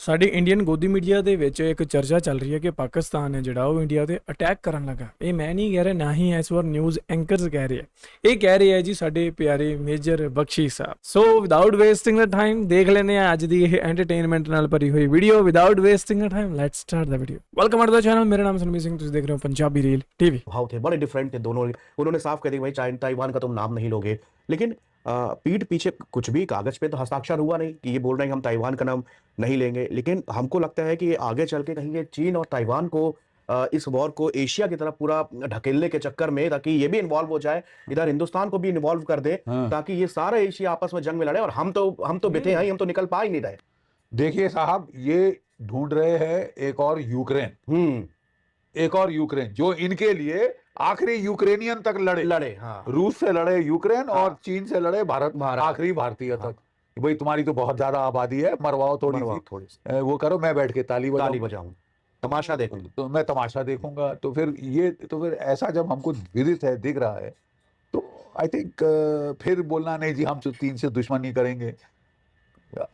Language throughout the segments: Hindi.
ਸਾਡੇ ਇੰਡੀਅਨ ਗੋਦੀ ਮੀਡੀਆ ਦੇ ਵਿੱਚ ਇੱਕ ਚਰਚਾ ਚੱਲ ਰਹੀ ਹੈ ਕਿ ਪਾਕਿਸਤਾਨ ਹੈ ਜਿਹੜਾ ਉਹ ਇੰਡੀਆ ਤੇ ਅਟੈਕ ਕਰਨ ਲੱਗਾ। ਇਹ ਮੈਂ ਨਹੀਂ ਕਹਿ ਰਿਹਾ, ਨਾ ਹੀ ਇਸ ਵਾਰ ਨਿਊਜ਼ ਐਂਕਰਸ ਕਹਿ ਰਹੇ ਆ, ਇਹ ਕਹਿ ਰਹੇ ਆ ਜੀ ਸਾਡੇ ਪਿਆਰੇ major Bakshi Sahib. So without wasting the time ਦੇਖ ਲੈਂਦੇ ਆ ਅੱਜ ਦੀ ਇਹ ਐਂਟਰਟੇਨਮੈਂਟ ਨਾਲ ਭਰੀ ਹੋਈ video. Without wasting the time let's start the video. Welcome to the channel, मेरा नाम सनमीत सिंह, ਤੁਸੀਂ ਦੇਖ ਰਹੇ ਹੋ पंजाबी रील टीवी। भाव थे बड़े डिफरेंट थे दोनों। उन्होंने साफ कह दिया भाई ताइवान का तुम नाम नहीं लोगे, लेकिन पीठ पीछे कुछ भी कागज पे तो हस्ताक्षर हुआ नहीं कि ये बोल रहे हैं कि हम ताइवान का नाम नहीं लेंगे। लेकिन हमको लगता है कि ये आगे चल के कहीं ये चीन और ताइवान को इस वॉर को एशिया की तरफ पूरा ढकेलने के चक्कर में, ताकि ये भी इन्वॉल्व हो जाए, इधर हिंदुस्तान को भी इन्वॉल्व कर दे, ताकि ये सारा एशिया आपस में जंग में लड़े। और हम तो बिठे हैं, हम तो निकल पा ही नहीं रहे। देखिए साहब, ये ढूंढ रहे हैं एक और यूक्रेन, एक और यूक्रेन जो इनके लिए आखिरी यूक्रेनियन तक लड़े। हाँ। रूस से लड़े यूक्रेन, हाँ। और चीन से लड़े भारत, आखिरी भारतीय, हाँ। तक भाई तुम्हारी तो बहुत ज्यादा आबादी है, मरवाओ थोड़ी सी, वो करो, मैं बैठ के ताली बजाऊं, तमाशा देखूंगा, तो मैं तमाशा देखूंगा। तो फिर ऐसा जब हमको विदित है, दिख रहा है, तो आई थिंक फिर बोलना नहीं जी हम चीन से दुश्मनी करेंगे।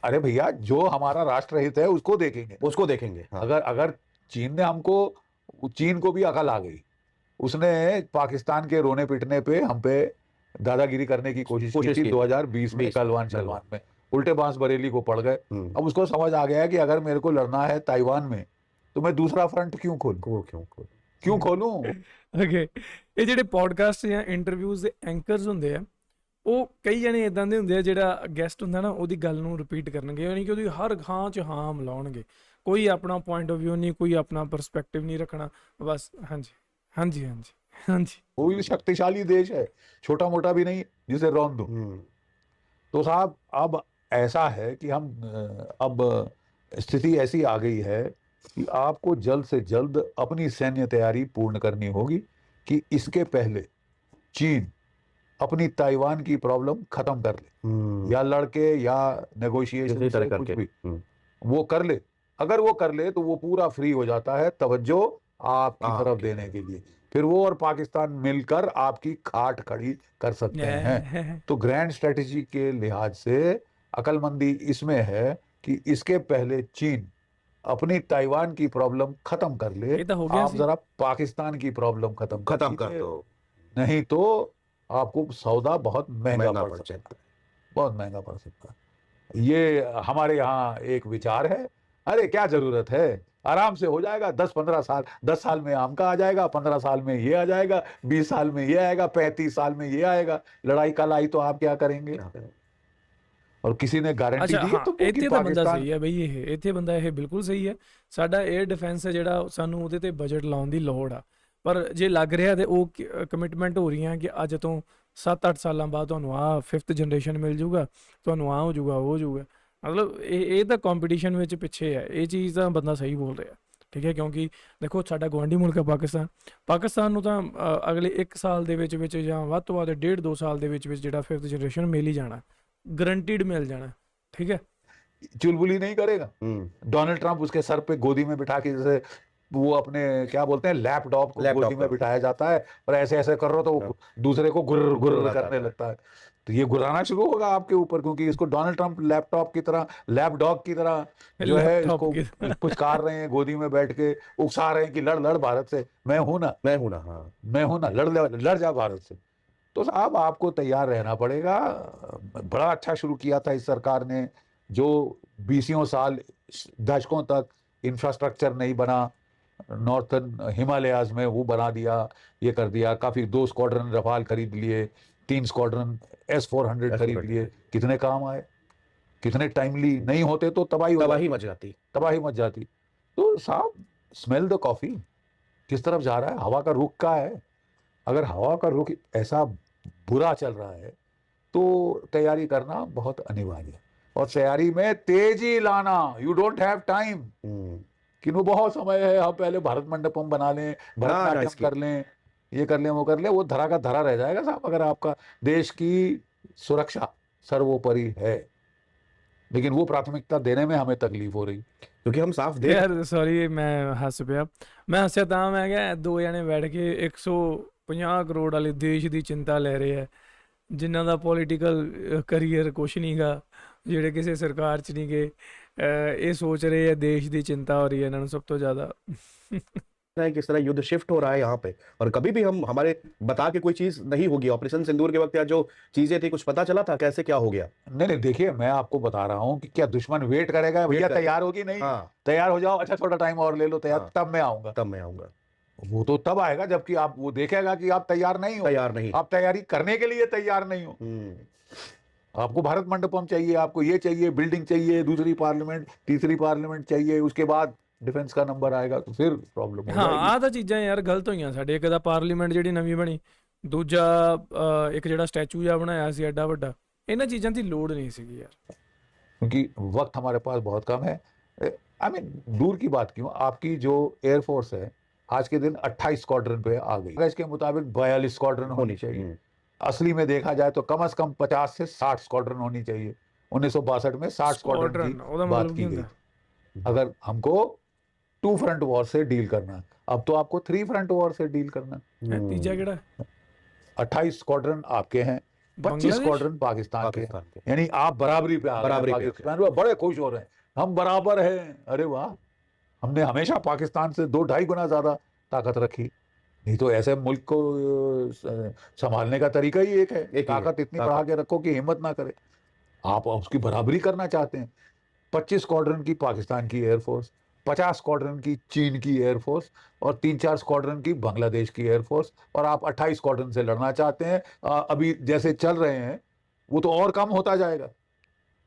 अरे भैया, जो हमारा राष्ट्रहित है उसको देखेंगे। हाँ। अगर चीन ने हमको, चीन को भी अकल आ गई, उसने पाकिस्तान के रोने पिटने पे हम पे दादागिरी करने की कोशिश की थी 2020 में गलवान में, उल्टे बांस बरेली को पड़ गए। अब उसको समझ आ गया है कि अगर मेरे को लड़ना है ताइवान में तो मैं दूसरा फ्रंट क्यों खोलूं। ਓਕੇ, ਇਹ ਜਿਹੜੇ ਪੋਡਕਾਸਟ ਜਾਂ ਇੰਟਰਵਿਊਜ਼ ਦੇ ਐਂਕਰਸ ਹੁੰਦੇ ਆ, ਉਹ ਕਈ ਜਣੇ ਇਦਾਂ ਦੇ ਹੁੰਦੇ ਆ, ਜਿਹੜਾ ਗੈਸਟ ਹੁੰਦਾ ਨਾ ਉਹਦੀ ਗੱਲ ਨੂੰ ਰਿਪੀਟ ਕਰਨਗੇ, ਯਾਨੀ ਕਿ ਉਹਦੀ ਹਰ ਥਾਂ 'ਚ ਹਾਂ ਮਿਲਾਉਣਗੇ। ਕੋਈ ਆਪਣਾ ਪੁਆਇੰਟ ਆਫ ਵਿਊ ਨਹੀਂ, ਕੋਈ ਆਪਣਾ ਪਰਸਪੈਕਟਿਵ ਨਹੀਂ ਰੱਖਣਾ, ਬਸ ਹਾਂਜੀ। वो भी शक्तिशाली देश है, छोटा मोटा भी नहीं जिसे रौंद दो। तो साहब अब ऐसा है कि हम अब स्थिति ऐसी आ गई है कि आपको जल्द से जल्द अपनी सैन्य तैयारी पूर्ण करनी होगी कि इसके पहले चीन अपनी ताइवान की प्रॉब्लम खत्म कर ले, या लड़के या नेगोशिएशन से कुछ भी वो कर ले। अगर वो कर ले तो वो पूरा फ्री हो जाता है तवज्जो आपकी तरफ देने के लिए। फिर वो और पाकिस्तान मिलकर आपकी खाट खड़ी कर सकते हैं। तो ग्रैंड स्ट्रेटेजी के लिहाज से अकलमंदी इसमें है कि इसके पहले चीन अपनी ताइवान की प्रॉब्लम खत्म कर ले, आप जरा पाकिस्तान की प्रॉब्लम खत्म कर दो, नहीं तो आपको सौदा बहुत महंगा पड़ सकता है। ये हमारे यहाँ एक विचार है, अरे क्या जरूरत है, आराम से हो जाएगा, 10-15 साल, 10 साल में आम का आ जाएगा, 15 साल में ये आ जाएगा, 20 साल में ये आएगा, 35 साल में ये आएगा। लड़ाई कल आई तो आप क्या करेंगे? और किसी ने गारंटी दी तो ਇੱਥੇ ਤਾਂ ਬੰਦਾ ਸਹੀ ਹੈ ਬਈ, ਇੱਥੇ ਬੰਦਾ ਇਹ ਬਿਲਕੁਲ ਸਹੀ ਹੈ। ਸਾਡਾ 에ਅਰ ਡਿਫੈਂਸ ਹੈ ਜਿਹੜਾ, ਸਾਨੂੰ ਉਹਦੇ ਤੇ ਬਜਟ ਲਾਉਣ ਦੀ ਲੋੜ ਆ, ਪਰ ਜੇ ਲੱਗ ਰਿਹਾ ਤੇ ਉਹ ਕਮਿਟਮੈਂਟ ਹੋ ਰਹੀਆਂ ਕਿ ਅੱਜ ਤੋਂ 7-8 ਸਾਲਾਂ ਬਾਅਦ ਤੁਹਾਨੂੰ ਆਹ 5th ਜਨਰੇਸ਼ਨ ਮਿਲ ਜੂਗਾ, ਤੁਹਾਨੂੰ ਆਹ ਹੋ ਜੂਗਾ, ਉਹ ਹੋ ਜੂਗਾ। ਮਤਲਬ ਇਹ ਤਾਂ ਕੰਪੀਟੀਸ਼ਨ ਵਿੱਚ ਪਿੱਛੇ ਹੈ। ਇਹ ਚੀਜ਼ ਤਾਂ ਬੰਦਾ ਸਹੀ ਬੋਲ ਰਿਹਾ, ਠੀਕ ਹੈ, ਕਿਉਂਕਿ ਦੇਖੋ ਸਾਡਾ ਗੁਆਂਢੀ ਮੁਲਕ ਹੈ ਪਾਕਿਸਤਾਨ ਨੂੰ ਤਾਂ ਅਗਲੇ 1 ਸਾਲ ਦੇ ਵਿੱਚ ਜਾਂ ਵੱਧ ਤੋਂ ਵੱਧ 1.5-2 ਸਾਲ ਦੇ ਵਿੱਚ ਜਿਹੜਾ 5th ਜਨਰੇਸ਼ਨ ਮਿਲ ਹੀ ਜਾਣਾ, गारंटीड मिल जाना, ठीक है। चुलबुली नहीं करेगा। डोनाल्ड ट्रंप उसके सर पे गोदी में बिठा के, जैसे वो अपने क्या बोलते हैं लैपटॉप को गोदी में बिठाया जाता है और ऐसे ऐसे कर रहे हो तो वो दूसरे को गुर्र करने लगता है। तो ये गुर्राना शुरू होगा आपके ऊपर, क्योंकि इसको डोनाल्ड ट्रंप लैपटॉप की तरह, लैपडॉग की तरह जो है इसको पुचकार रहे हैं, गोदी में बैठ के उकसा रहे हैं कि लड़ भारत से, मैं हूं ना, लड़ जा भारत से। तो साहब आपको तैयार रहना पड़ेगा। बड़ा अच्छा शुरू किया था इस सरकार ने, जो 20 साल, दशकों तक इंफ्रास्ट्रक्चर नहीं बना, नॉर्थन हिमालयाज में वो बना दिया, ये कर दिया। काफी 2 स्क्वाड्रन रफाल खरीद लिए, 3 स्क्वाड्रन S-400 खरीद लिए। कितने काम आए, कितने टाइमली, नहीं होते तो तबाही मच जाती। तो साहब स्मेल द कॉफी, किस तरफ जा रहा है, हवा का रुख का है। अगर हवा का रुख ऐसा बुरा चल रहा है तो तैयारी करना बहुत अनिवार्य है, और तैयारी में तेजी लाना। यू डोंट हैव टाइम, कि वो बहुत समय है, हम पहले भारत मंडपम बना लें, भरतनाट्यम कर लें, ये कर लें, वो कर लें, वो धरा का धरा रह जाएगा साहब। अगर आपका देश की सुरक्षा सर्वोपरि है, लेकिन वो प्राथमिकता देने में हमें तकलीफ हो रही, क्योंकि हम साफ दे। यार सॉरी, मैं हंस पिया। मैं हंसिया ਤਾਂ ਮੈਂ ਕਿਹਾ 2 ਜਣੇ ਬੈਠ ਕੇ 150 ਕਰੋੜ ਵਾਲੇ ਦੇਸ਼ ਦੀ ਚਿੰਤਾ ਲੈ ਰਹੇ ਆ, ਜਿਨ੍ਹਾਂ ਦਾ ਪੋਲੀਟੀਕਲ ਕਰੀਅਰ ਕੁਛ ਨਹੀਂ ਗਾ, ਜਿਹੜੇ ਕਿਸੇ ਸਰਕਾਰ 'ਚ ਨਹੀਂ ਗਏ, ਇਹ ਸੋਚ ਰਹੇ ਆ ਦੇਸ਼ ਦੀ ਚਿੰਤਾ ਹੋ ਰਹੀ ਹੈ ਇਹਨਾਂ ਨੂੰ ਸਭ ਤੋਂ ਜ਼ਿਆਦਾ। है किस तरह युद्ध शिफ्ट हो रहा है यहाँ पे, और कभी भी हम हमारे बता के कोई चीज नहीं होगी। ऑपरेशन सिंदूर के वक्त या जो चीजें थी कुछ पता चला था कैसे क्या हो गया? नहीं नहीं, देखिए मैं आपको बता रहा हूँ कि क्या दुश्मन वेट करेगा भैया तैयार होगी नहीं, हाँ तैयार हो जाओ, अच्छा थोड़ा टाइम और ले लो तैयार, हाँ। तब मैं आऊंगा। तब मैं आऊंगा। वो तो तब आएगा जबकि आप वो देखेगा कि आप तैयार नहीं हो, तैयार नहीं। आप तैयारी करने के लिए तैयार नहीं हो। आपको भारत मंडपम चाहिए, आपको ये चाहिए, बिल्डिंग चाहिए, दूसरी पार्लियामेंट, तीसरी पार्लियामेंट चाहिए, उसके बाद डिफेंस का नंबर आएगा तो फिर प्रॉब्लम हो ਹਾਂ जाएगी। ਆਹ ਤਾਂ ਚੀਜ਼ਾਂ ਯਾਰ ਗਲਤ ਹੋਈਆਂ ਸਾਡੇ। ਇੱਕ ਤਾਂ ਪਾਰਲੀਮੈਂਟ ਜਿਹੜੀ ਨਵੀਂ ਬਣੀ, ਦੂਜਾ ਇੱਕ ਜਿਹੜਾ ਸਟੈਚੂ ਜਿਹਾ ਬਣਾਇਆ ਸੀ ਐਡਾ ਵੱਡਾ, ਇਹਨਾਂ ਚੀਜ਼ਾਂ ਦੀ ਲੋੜ ਨਹੀਂ ਸੀਗੀ ਯਾਰ। क्योंकि वक्त हमारे पास बहुत कम है। आई मीन दूर की बात क्यों, आपकी जो एयरफोर्स है आज के दिन 28 स्क्वाड्रन पे आ गई, इसके मुताबिक 42 स्क्वाड्रन होनी चाहिए। असली में देखा जाए तो कम से कम 50 से 60 स्क्वाड्रन होनी चाहिए। 1962 में 60 स्क्वाड्रन की ਉਹਦਾ बात ਮਤਲਬ की ਕੀ गई ਹੁੰਦਾ? अगर हमको 2 फ्रंट वॉर से डील करना है, अब तो आपको 3 फ्रंट वॉर से डील करना है। ਤੀਜਾ ਕਿਹੜਾ? 28 स्क्वाड्रन आपके हैं, 25 बांग्लादेश? स्क्वाड्रन पाकिस्तान के हैं। पाकिस्तान के। यानी आप बराबरी पे आ गए, बराबरी पे। पाकिस्तान पे बड़े खुश हो रहे हैं, हम बराबर हैं। अरे वाह, हमने हमेशा पाकिस्तान से 2-2.5 गुना ज्यादा ताकत रखी। नहीं तो ऐसे मुल्क को संभालने का तरीका ही एक है, ताकत इतनी बढ़ा के रखो कि हिम्मत ना करे। आप उसकी बराबरी करना चाहते हैं। 25 स्क्वाड्रन की पाकिस्तान की एयरफोर्स, 50 स्क्वाड्रन की चीन की एयरफोर्स और 3-4 स्क्वाड्रन की बांग्लादेश की एयरफोर्स, और आप 28 स्क्वाड्रन से लड़ना चाहते हैं। अभी जैसे चल रहे हैं वो तो और कम होता जाएगा।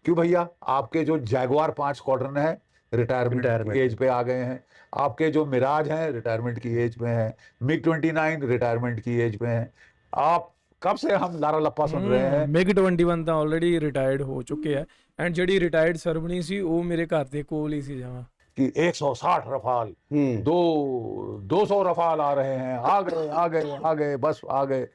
क्यों भैया, आपके जो जैगुआर 5 स्क्वाड्रन है रिटायरमेंट एज पे आ गए हैं, आपके जो मिराज हैं रिटायरमेंट की एज पे हैं, मिग 29 रिटायरमेंट की एज पे हैं। आप कब से हम लारा लप्पा सुन रहे हैं। ਮਿਗ 21 ਤਾਂ ਆਲਰੇਡੀ ਰਿਟਾਇਰਡ ਹੋ ਚੁੱਕੇ ਆ, ਐਂਡ ਜਿਹੜੀ ਰਿਟਾਇਰਡ ਸਰਵਣੀ ਸੀ ਉਹ ਮੇਰੇ ਘਰ ਦੇ ਕੋਲ ਹੀ ਸੀ ਜਮਾਂ। कि 160 रफाल, 200 रफाल आ रहे हैं, आ गए आ गए आ गए, बस आ गए।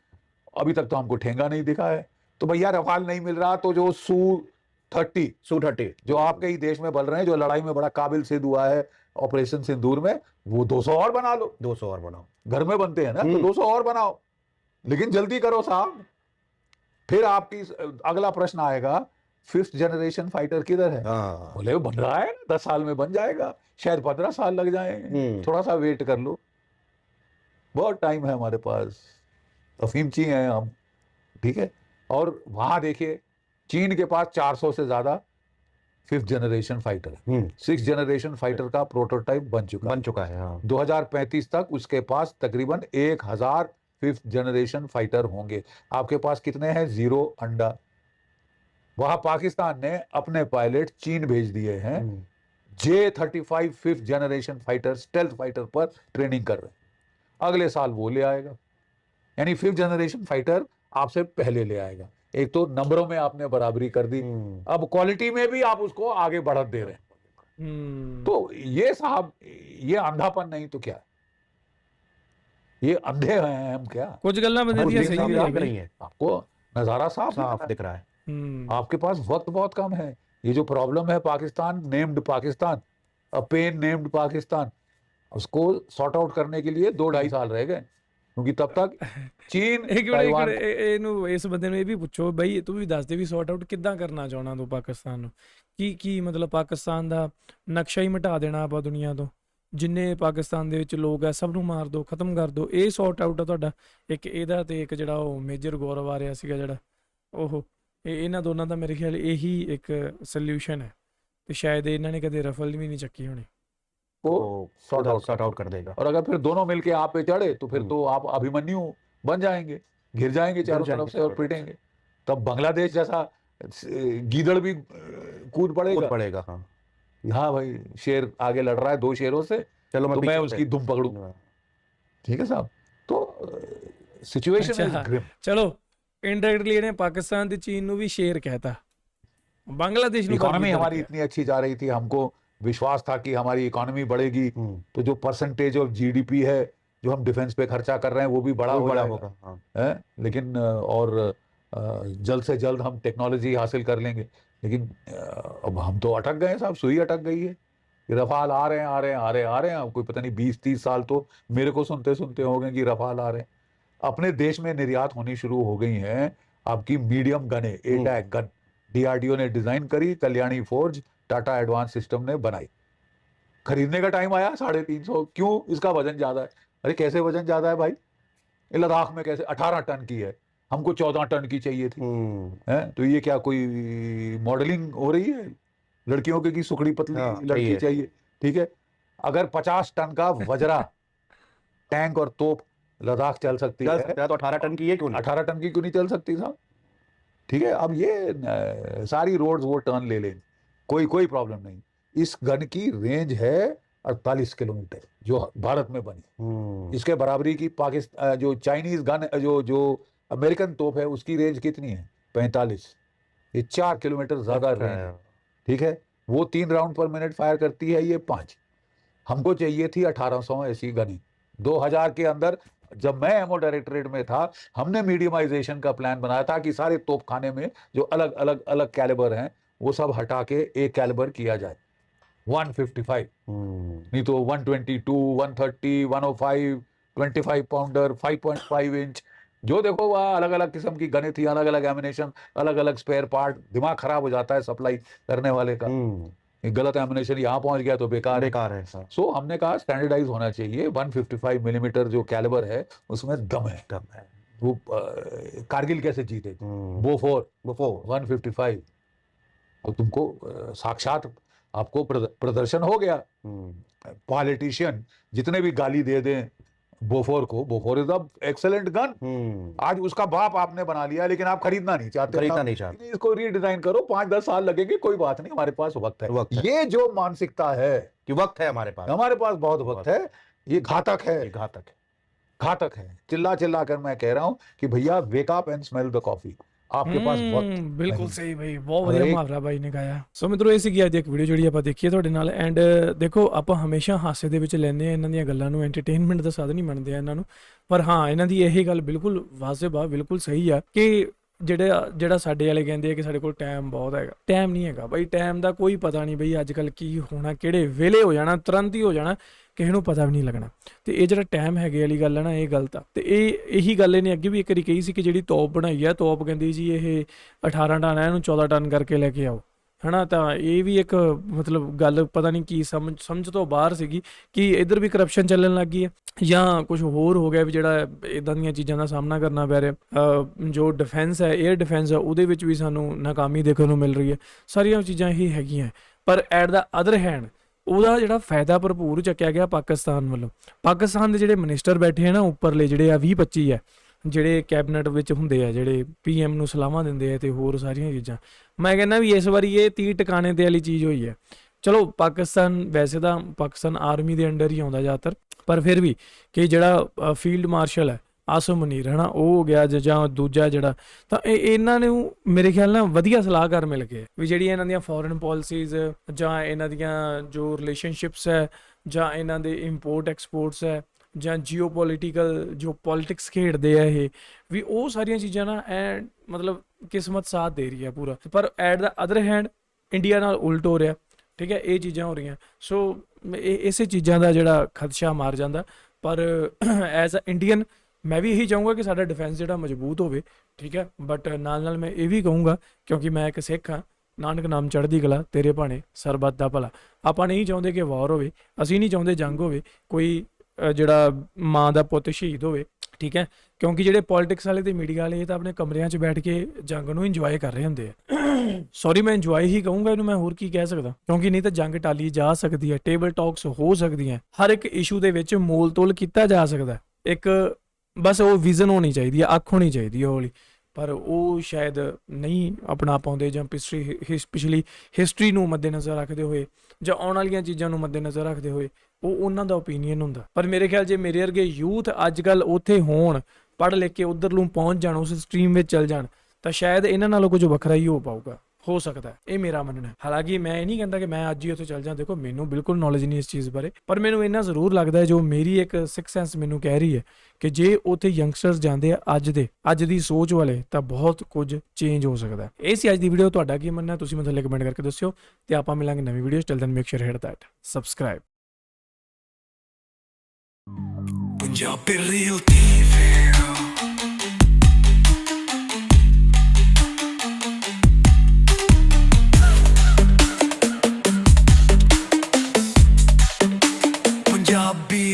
अभी तक तो हमको ठेंगा नहीं दिखा है। तो भैया रफाल नहीं मिल रहा तो जो Su-30 जो आपके ही देश में बन रहे हैं, जो लड़ाई में बड़ा काबिल सिद्ध हुआ है ऑपरेशन सिंदूर में, वो 200 और बना लो। 200 और बनाओ। घर में बनते हैं ना, तो 200 और बनाओ, लेकिन जल्दी करो साहब। फिर आपकी अगला प्रश्न आएगा, 5th जनरेशन फाइटर किधर है? हाँ। बोले वो बन रहा है, 10 साल में बन जाएगा, शायद 15 साल लग जाए, थोड़ा सा वेट कर लो, बहुत टाइम है हमारे पास, अफीमची हैं हम, ठीक है। और वहां देखिए चीन के पास 400 से ज्यादा 5th जनरेशन फाइटर है। 6th जनरेशन फाइटर का प्रोटोटाइप बन चुका है। हाँ। 2035 तक उसके पास तकरीबन 1000 5th जनरेशन फाइटर होंगे। आपके पास कितने हैं? 0 अंडा। वहां पाकिस्तान ने अपने पायलट चीन भेज दिए हैं, J-35 5th generation fighter, stealth fighter पर ट्रेनिंग कर रहे हैं। अगले साल वो ले आएगा, यानी 5th जनरेशन फाइटर आपसे पहले ले आएगा। एक तो नंबरों में आपने बराबरी कर दी, अब क्वालिटी में भी आप उसको आगे बढ़त दे रहे हैं। तो ये साहब, ये अंधापन नहीं तो क्या है? ये अंधे हैं हम क्या? ਕੁਝ ਗੱਲਾਂ ਬੰਦੇ ਦੀਆਂ ਸਹੀ ਵੀ नहीं ਨਹੀਂ है। आपको नजारा साफ दिख रहा है। आपके पास वक्त बहुत कम है। ये जो प्रॉब्लम है पाकिस्तान, नेम्ड पाकिस्तान, अ पेन नेम्ड पाकिस्तान, उसको सॉर्ट आउट करने के लिए 2-2.5 साल रह गए, क्योंकि तब तक चीन ताइवान ਇਹਨੂੰ ਇਸ ਬੰਦੇ ਨੂੰ ਇਹ ਵੀ ਪੁੱਛੋ ਬਈ, ਤੂੰ ਵੀ ਦੱਸ ਦੇ ਵੀ ਸੌਟ ਆਊਟ ਕਿੱਦਾਂ ਕਰਨਾ ਚਾਹਣਾ ਤੂੰ ਪਾਕਿਸਤਾਨ ਨੂੰ? ਕੀ ਮਤਲਬ ਪਾਕਿਸਤਾਨ ਦਾ ਨਕਸ਼ਾ ਹੀ ਮਿਟਾ ਦੇਣਾ ਆਪਾਂ ਦੁਨੀਆ ਤੋਂ? ਜਿੰਨੇ ਪਾਕਿਸਤਾਨ ਦੇ ਵਿੱਚ ਲੋਕ ਆ ਸਭ ਨੂੰ ਮਾਰ ਦੋ, ਖਤਮ ਕਰ ਦੋ, ਇਹ ਸੌਟ ਆਊਟ ਆ ਤੁਹਾਡਾ? ਇੱਕ ਇਹਦਾ ਤੇ ਇੱਕ ਜਿਹੜਾ ਉਹ ਮੇਜਰ ਗੌਰਵ ਆ ਰਿਹਾ ਸੀਗਾ ਜਿਹੜਾ, ਉਹ ਇਹਨਾਂ ਦੋਨਾਂ ਦਾ ਮੇਰੇ ਖਿਆਲ ਇਹੀ ਇੱਕ ਸੋਲੂਸ਼ਨ ਹੈ, ਤੇ ਸ਼ਾयद ਇਹਨਾਂ ਨੇ ਕਦੇ ਰਫਲ ਵੀ ਨਹੀਂ ਚੱਕੀ ਹੋਣੀ। को सॉर्ट आउट कर देगा। और अगर फिर दोनों मिलके आप पे चढ़े तो फिर तो आप अभिमन्यु बन जाएंगे, घिर जाएंगे चारों तरफ से और पीटेंगे। तब बांग्लादेश जैसा गीदड़ भी कूद पड़ेगा। हाँ भाई, शेर आगे लड़ रहा है 2 शेरों से, चलो तो मैं उसकी दुम पकड़ूं। ठीक है साहब, तो सिचुएशन इज ग्रिम। चलो इनडायरेक्टली ਇਹਨੇ ਪਾਕਿस्तान ਤੇ चीन ਨੂੰ भी शेर कहता, बांग्लादेश ਨੂੰ इकोनॉमी हमारी इतनी अच्छी जा रही थी, हमको विश्वास था कि हमारी इकोनॉमी बढ़ेगी, तो जो परसेंटेज ऑफ जीडीपी है जो हम डिफेंस पे खर्चा कर रहे हैं वो भी बड़ा होगा। हाँ। लेकिन और जल्द से जल्द हम टेक्नोलॉजी हासिल कर लेंगे, लेकिन अब हम तो अटक गए साहब, सुई अटक गई है। रफाल आ रहे हैं, कोई पता नहीं 20-30 साल तो मेरे को सुनते हो गए कि रफाल आ रहे हैं। अपने देश में निर्यात होनी शुरू हो गई हैं आपकी मीडियम गने, एटैक गन, डीआरडीओ ने डिजाइन करी, Kalyani forge, Tata advance system ने बनाई। खरीदने का टाइम आया 350, क्यों? इसका वजन ज्यादा है। अरे कैसे वजन ज्यादा है भाई? ये लद्दाख में कैसे 18 टन की है, हमको 14 टन की चाहिए थी। है तो ये क्या कोई मॉडलिंग हो रही है? लड़कियों की सुकड़ी पतली लड़की चाहिए, ठीक है। अगर 50 टन का वज्रा टैंक और तोप लद्दाख चल सकती है तो 18 टन की ये क्यों नहीं? 18 टन की क्यों नहीं चल सकती साहब? ठीक है। अब ये सारी रोड्स वो टर्न ले लेंगे, कोई प्रॉब्लम नहीं। इस गन की रेंज है 48 किलोमीटर जो भारत में बनी। इसके बराबरी की पाकिस्तान जो चाइनीज गन जो अमेरिकन तोप है उसकी रेंज कितनी है? 45। ये 4 किलोमीटर ज्यादा रेंज है, ठीक है। वो 3 राउंड पर मिनट फायर करती है, ये 5। हमको चाहिए थी 1800 ऐसी गनी 2000 के अंदर। जब मैं एमओ डायरेक्टरेट में था, हमने मीडियमाइजेशन का प्लान बनाया था कि सारे तोप खाने में जो अलग अलग अलग कैलिबर हैं वो सब हटा के एक कैलिबर किया जाए, 155 नहीं तो 122, 130, 105, 25 पाउंडर, 5.5 इंच, जो देखो वह अलग अलग किस्म की गने थी, अलग अलग एमिनेशन, अलग अलग स्पेयर पार्ट। दिमाग खराब हो जाता है सप्लाई करने वाले का। गलत एमिनेशन यहाँ पहुंच गया तो बेकार है सर। सो हमने कहा स्टैंडर्डाइज होना चाहिए। 155 मिलीमीटर जो कैलिबर है उसमें दम है। वो कारगिल कैसे जीते? बोफोर 155। और तुमको साक्षात आपको प्रदर्शन हो गया। पॉलिटिशियन जितने भी गाली दे दें बोफोर को, बोफोर इज द एक्सेलेंट गन। आज उसका बाप आपने बना लिया, लेकिन आप खरीदना नहीं चाहते। इसको रीडिजाइन करो, 5-10 साल लगेंगे, कोई बात नहीं, हमारे पास वक्त है। ये जो मानसिकता है कि वक्त है हमारे पास बहुत वक्त है, ये घातक है। चिल्ला कर मैं कह रहा हूं कि भैया wake up and smell the coffee. आपके पास वक्त ਬਿਲਕੁਲ ਸਹੀ ਭਾਈ, ਬਹੁਤ ਵਧੀਆ ਮੁਹਾਵਰਾ ਬਾਈ ਨੇ ਗਾਇਆ। ਸੋ ਮਿੱਤਰੋ, ਇਹ ਸੀਗੀ ਅੱਜ ਇੱਕ ਵੀਡੀਓ ਜਿਹੜੀ ਆਪਾਂ ਦੇਖੀਏ ਤੁਹਾਡੇ ਨਾਲ। ਐਂਡ ਦੇਖੋ, ਆਪਾਂ ਹਮੇਸ਼ਾ ਹਾਸੇ ਦੇ ਵਿੱਚ ਲੈਂਦੇ ਆ ਇਹਨਾਂ ਦੀਆਂ ਗੱਲਾਂ ਨੂੰ, ਐਂਟਰਟੇਨਮੈਂਟ ਦਾ ਸਾਧਨ ਹੀ ਮੰਨਦੇ ਆ ਇਹਨਾਂ ਨੂੰ। ਪਰ ਹਾਂ, ਇਹਨਾਂ ਦੀ ਇਹ ਗੱਲ ਬਿਲਕੁਲ ਵਾਜਬ ਆ, ਬਿਲਕੁਲ ਸਹੀ ਆ ਕਿ ਜਿਹੜਾ ਸਾਡੇ ਵਾਲੇ ਕਹਿੰਦੇ ਆ ਕਿ ਸਾਡੇ ਕੋਲ ਟਾਈਮ ਬਹੁਤ ਹੈਗਾ। ਟਾਈਮ ਨਹੀਂ ਹੈਗਾ ਬਾਈ, ਟਾਈਮ ਦਾ ਕੋਈ ਪਤਾ ਨਹੀਂ ਬਈ ਅੱਜ ਕੱਲ੍ਹ ਕੀ ਹੋਣਾ, ਕਿਹੜੇ ਵੇਲੇ ਹੋ ਜਾਣਾ, ਤੁਰੰਤ ਹੀ ਹੋ ਜਾਣਾ, ਕਿਸੇ ਨੂੰ ਪਤਾ ਵੀ ਨਹੀਂ ਲੱਗਣਾ। ਤੇ ਇਹ ਜਿਹੜਾ ਟਾਈਮ ਹੈਗੇ ਵਾਲੀ ਗੱਲ ਹੈ ਨਾ, ਇਹ ਗਲਤ ਆ। ਤੇ ਇਹੀ ਗੱਲ ਇਹਨੇ ਅੱਗੇ ਵੀ ਇੱਕ ਵਾਰੀ ਕਹੀ ਸੀ ਕਿ ਜਿਹੜੀ ਤੋਪ ਬਣਾਈ ਆ, ਤੋਪ ਕਹਿੰਦੀ ਜੀ ਇਹ 18 ਟਨ ਹੈ, ਇਹਨੂੰ 14 ਟਨ ਕਰਕੇ ਲੈ ਕੇ ਆਓ, ਹਨਾ। ਤਾਂ ਇਹ ਵੀ ਇੱਕ ਮਤਲਬ ਗੱਲ ਪਤਾ ਨਹੀਂ ਕੀ ਸਮਝ ਤੋਂ ਬਾਹਰ ਸੀਗੀ ਕਿ ਇੱਧਰ ਵੀ ਕਰਪਸ਼ਨ ਚੱਲਣ ਲੱਗ ਗਈ ਹੈ ਜਾਂ ਕੁਝ ਹੋਰ ਹੋ ਗਿਆ ਵੀ ਜਿਹੜਾ ਇੱਦਾਂ ਦੀਆਂ ਚੀਜ਼ਾਂ ਦਾ ਸਾਹਮਣਾ ਕਰਨਾ ਪੈ ਰਿਹਾ। ਜੋ ਡਿਫੈਂਸ ਹੈ, 에ਅਰ ਡਿਫੈਂਸ ਹੈ, ਉਹਦੇ ਵਿੱਚ ਵੀ ਸਾਨੂੰ ਨਾਕਾਮੀ ਦੇਖਣ ਨੂੰ ਮਿਲ ਰਹੀ ਹੈ। ਸਾਰੀਆਂ ਚੀਜ਼ਾਂ ਇਹ ਹੈਗੀਆਂ, ਪਰ ਐਟ ਦਾ ਅਦਰ ਹੈਂਡ ਉਹਦਾ ਜਿਹੜਾ ਫਾਇਦਾ ਭਰਪੂਰ ਚੱਕਿਆ ਗਿਆ ਪਾਕਿਸਤਾਨ ਵੱਲੋਂ। ਪਾਕਿਸਤਾਨ ਦੇ ਜਿਹੜੇ ਮਿਨਿਸਟਰ ਬੈਠੇ ਆ ਨਾ ਉੱਪਰਲੇ, ਜਿਹੜੇ ਆ 20-25 ਆ, ਜਿਹੜੇ ਕੈਬਨਿਟ ਵਿੱਚ ਹੁੰਦੇ ਆ, ਜਿਹੜੇ PM ਨੂੰ ਸਲਾਹਾਂ ਦਿੰਦੇ ਆ ਤੇ ਹੋਰ ਸਾਰੀਆਂ ਚੀਜ਼ਾਂ। ਮੈਂ ਕਹਿੰਦਾ ਵੀ ਇਸ ਵਾਰੀ ਇਹ 30 ਟਿਕਾਣੇ ਤੇ ਵਾਲੀ ਚੀਜ਼ ਹੋਈ ਹੈ। ਚਲੋ ਪਾਕਿਸਤਾਨ ਵੈਸੇ ਤਾਂ ਪਾਕਿਸਤਾਨ ਆਰਮੀ ਦੇ ਅੰਡਰ ਹੀ ਆਉਂਦਾ ਜ਼ਿਆਦਾਤਰ, ਪਰ ਫਿਰ ਵੀ ਕਿ ਜਿਹੜਾ ਫੀਲਡ ਮਾਰਸ਼ਲ ਹੈ ਆਸਮ ਮੁਨੀਰ, ਹੈ ਨਾ, ਉਹ ਹੋ ਗਿਆ ਜਾਂ ਦੂਜਾ ਜਿਹੜਾ, ਤਾਂ ਇਹਨਾਂ ਨੂੰ ਮੇਰੇ ਖਿਆਲ ਨਾਲ ਵਧੀਆ ਸਲਾਹਕਾਰ ਮਿਲ ਗਏ ਵੀ ਜਿਹੜੀਆਂ ਇਹਨਾਂ ਦੀਆਂ ਫੋਰਨ ਪਾਲਿਸੀਜ਼ ਜਾਂ ਇਹਨਾਂ ਦੀਆਂ ਜੋ ਰਿਲੇਸ਼ਨਸ਼ਿਪਸ ਹੈ ਜਾਂ ਇਹਨਾਂ ਦੇ ਇੰਪੋਰਟ ਐਕਸਪੋਰਟਸ ਹੈ ਜਾਂ ਜੀਓਪੋਲੀਟੀਕਲ ਜੋ ਪੋਲਿਟਿਕਸ ਖੇਡਦੇ ਆ ਇਹ ਵੀ, ਉਹ ਸਾਰੀਆਂ ਚੀਜ਼ਾਂ ਨਾ ਐ ਮਤਲਬ ਕਿਸਮਤ ਸਾਥ ਦੇ ਰਹੀ ਹੈ ਪੂਰਾ। ਪਰ at the other hand India ਨਾਲ ਉਲਟ ਹੋ ਰਿਹਾ, ਠੀਕ ਹੈ, ਇਹ ਚੀਜ਼ਾਂ ਹੋ ਰਹੀਆਂ। ਸੋ ਇਸੇ ਚੀਜ਼ਾਂ ਦਾ ਜਿਹੜਾ ਖਦਸ਼ਾ ਮਾਰ ਜਾਂਦਾ। ਪਰ ਐਜ਼ ਅ ਇੰਡੀਅਨ ਮੈਂ ਵੀ ਇਹੀ ਚਾਹੂੰਗਾ ਕਿ ਸਾਡਾ ਡਿਫੈਂਸ ਜਿਹੜਾ ਮਜ਼ਬੂਤ ਹੋਵੇ, ਠੀਕ ਹੈ। ਬਟ ਨਾਲ ਮੈਂ ਇਹ ਵੀ ਕਹੂੰਗਾ, ਕਿਉਂਕਿ ਮੈਂ ਇੱਕ ਸਿੱਖ ਹਾਂ, ਨਾਨਕ ਨਾਮ ਚੜ੍ਹਦੀ ਕਲਾ ਤੇਰੇ ਭਾਣੇ ਸਰਬੱਤ ਦਾ ਭਲਾ। ਆਪਾਂ ਨਹੀਂ ਚਾਹੁੰਦੇ ਕਿ ਵਾਰ ਹੋਵੇ, ਅਸੀਂ ਨਹੀਂ ਚਾਹੁੰਦੇ ਜੰਗ ਹੋਵੇ, ਕੋਈ ਜਿਹੜਾ ਮਾਂ ਦਾ ਪੁੱਤ ਸ਼ਹੀਦ ਹੋਵੇ, ਠੀਕ ਹੈ। ਕਿਉਂਕਿ ਜਿਹੜੇ ਪੋਲਿਟਿਕਸ ਵਾਲੇ ਤੇ ਮੀਡੀਆ ਵਾਲੇ ਇਹ ਤਾਂ ਆਪਣੇ ਕਮਰਿਆਂ 'ਚ ਬੈਠ ਕੇ ਜੰਗ ਨੂੰ ਇੰਜੋਏ ਕਰ ਰਹੇ ਹੁੰਦੇ ਆ। ਸੌਰੀ, ਮੈਂ ਇੰਜੋਏ ਹੀ ਕਹੂੰਗਾ ਇਹਨੂੰ, ਮੈਂ ਹੋਰ ਕੀ ਕਹਿ ਸਕਦਾ, ਕਿਉਂਕਿ ਨਹੀਂ ਤਾਂ ਜੰਗ ਟਾਲੀ ਜਾ ਸਕਦੀ ਹੈ, ਟੇਬਲ ਟਾਕਸ ਹੋ ਸਕਦੀਆਂ, ਹਰ ਇੱਕ ਇਸ਼ੂ ਦੇ ਵਿੱਚ ਮੋਲ ਤੋਲ ਕੀਤਾ ਜਾ ਸਕਦਾ। ਇੱਕ ਬਸ ਉਹ ਵਿਜ਼ਨ ਹੋਣੀ ਚਾਹੀਦੀ ਹੈ, ਅੱਖ ਹੋਣੀ ਚਾਹੀਦੀ ਹੈ ਹੌਲੀ, ਪਰ ਉਹ ਸ਼ਾਇਦ ਨਹੀਂ ਅਪਣਾ ਪਾਉਂਦੇ, ਜਾਂ ਪਿਛਲੀ ਹਿਸਟਰੀ ਨੂੰ ਮੱਦੇਨਜ਼ਰ ਰੱਖਦੇ ਹੋਏ ਜਾਂ ਆਉਣ ਵਾਲੀਆਂ ਚੀਜ਼ਾਂ ਨੂੰ ਮੱਦੇਨਜ਼ਰ ਰੱਖਦੇ ਹੋਏ ਉਹ ਉਹਨਾਂ ਦਾ ਓਪੀਨੀਅਨ ਹੁੰਦਾ। ਪਰ ਮੇਰੇ ਖਿਆਲ ਜੇ ਮੇਰੇ ਵਰਗੇ ਯੂਥ ਅੱਜ ਕੱਲ੍ਹ ਉੱਥੇ ਹੋਣ, ਪੜ੍ਹ ਲਿਖ ਕੇ ਉੱਧਰ ਨੂੰ ਪਹੁੰਚ ਜਾਣ, ਉਸ ਸਟਰੀਮ ਵਿੱਚ ਚੱਲ ਜਾਣ, ਤਾਂ ਸ਼ਾਇਦ ਇਹਨਾਂ ਨਾਲੋਂ ਕੁਝ ਵੱਖਰਾ ਹੀ ਹੋ ਪਾਊਗਾ, ਹੋ ਸਕਦਾ ਹੈ, ਇਹ ਮੇਰਾ ਮੰਨਣਾ। ਹਾਲਾਂਕਿ ਮੈਂ ਇਹ ਨਹੀਂ ਕਹਿੰਦਾ ਕਿ ਮੈਂ ਅੱਜ ਹੀ ਉੱਥੇ ਚੱਲ ਜਾਂ, ਦੇਖੋ ਮੈਨੂੰ ਬਿਲਕੁਲ ਨੌਲੇਜ ਨਹੀਂ ਇਸ ਚੀਜ਼ ਬਾਰੇ, ਪਰ ਮੈਨੂੰ ਇੰਨਾ ਜ਼ਰੂਰ ਲੱਗਦਾ ਹੈ, ਜੋ ਮੇਰੀ ਇੱਕ ਸਿਕਸ ਸੈਂਸ ਮੈਨੂੰ ਕਹਿ ਰਹੀ ਹੈ ਕਿ ਜੇ ਉੱਥੇ ਯੰਗਸਟਰਸ ਜਾਂਦੇ ਆ ਅੱਜ ਦੀ ਸੋਚ ਵਾਲੇ, ਤਾਂ ਬਹੁਤ ਕੁਝ ਚੇਂਜ ਹੋ ਸਕਦਾ ਹੈ। ਇਹ ਸੀ ਅੱਜ ਦੀ ਵੀਡੀਓ। ਤੁਹਾਡਾ ਕੀ ਮੰਨਣਾ ਤੁਸੀਂ ਮੈਨੂੰ ਥੱਲੇ ਕਮੈਂਟ ਕਰਕੇ ਦੱਸਿਓ, ਤੇ ਆਪਾਂ ਮਿਲਾਂਗੇ ਨਵੀਂ video. Till then make sure hit that subscribe. Punjabi real TV. Punjabi